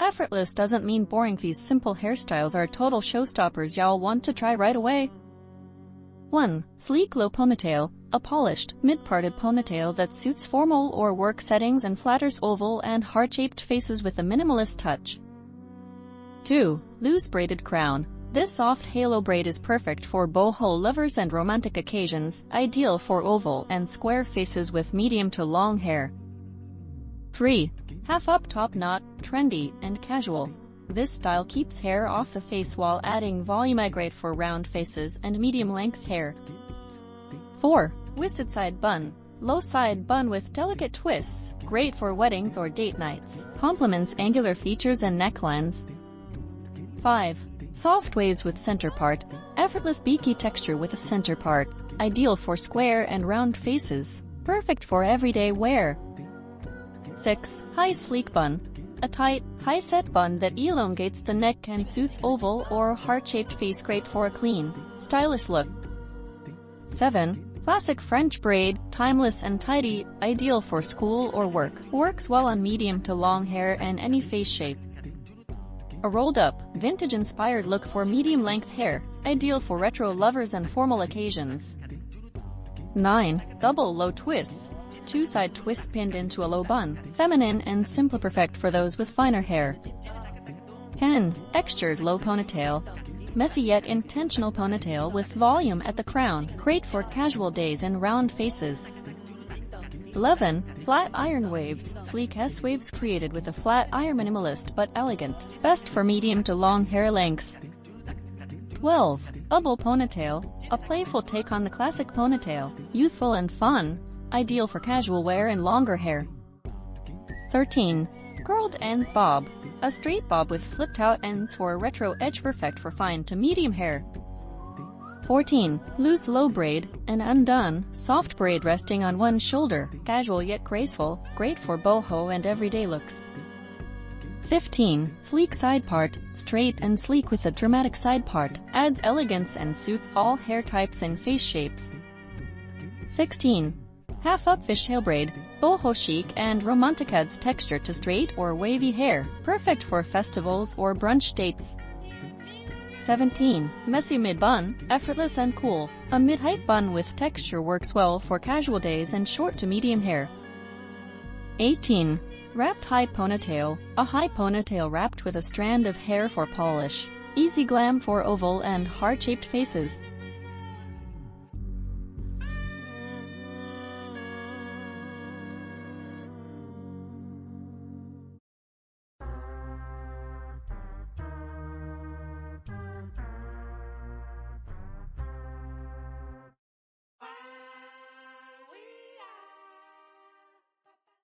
Effortless doesn't mean boring. These simple hairstyles are total showstoppers y'all want to try right away. 1. Sleek Low Ponytail. A polished, mid-parted ponytail that suits formal or work settings and flatters oval and heart-shaped faces with a minimalist touch. 2. Loose Braided Crown. This soft halo braid is perfect for boho lovers and romantic occasions, ideal for oval and square faces with medium to long hair. 3. Half-up top knot, trendy and casual. This style keeps hair off the face while adding volume. Great for round faces and medium-length hair. 4. Twisted Side Bun. Low side bun with delicate twists, great for weddings or date nights. Complements angular features and necklines. 5. Soft waves with center part. Effortless beaky texture with a center part. Ideal for square and round faces. Perfect for everyday wear. 6. High Sleek Bun. A tight, high-set bun that elongates the neck and suits oval or heart-shaped face. Great for a clean, stylish look. 7. Classic French braid, timeless and tidy, ideal for school or work. Works well on medium to long hair and any face shape. A rolled-up, vintage-inspired look for medium-length hair, ideal for retro lovers and formal occasions. 9. Double Low Twists. Two-side twist pinned into a low bun, feminine and simple, perfect for those with finer hair. 10. Textured Low Ponytail. Messy yet intentional ponytail with volume at the crown, great for casual days and round faces. 11. Flat Iron Waves. Sleek S-waves created with a flat iron, minimalist but elegant, best for medium to long hair lengths. 12. Bubble Ponytail. A playful take on the classic ponytail, youthful and fun, ideal for casual wear and longer hair. 13. Curled Ends Bob. A straight bob with flipped-out ends for a retro edge, perfect for fine to medium hair. 14. Loose Low Braid. An undone, soft braid resting on one shoulder, casual yet graceful, great for boho and everyday looks. 15. Sleek Side Part. Straight and sleek with a dramatic side part, adds elegance and suits all hair types and face shapes. 16. Half-up Fishtail Braid. Boho chic and romantic, adds texture to straight or wavy hair, perfect for festivals or brunch dates. 17. Messy Mid Bun. Effortless and cool. A mid-height bun with texture works well for casual days and short to medium hair. 18. Wrapped High Ponytail. A high ponytail wrapped with a strand of hair for polish. Easy glam for oval and heart-shaped faces.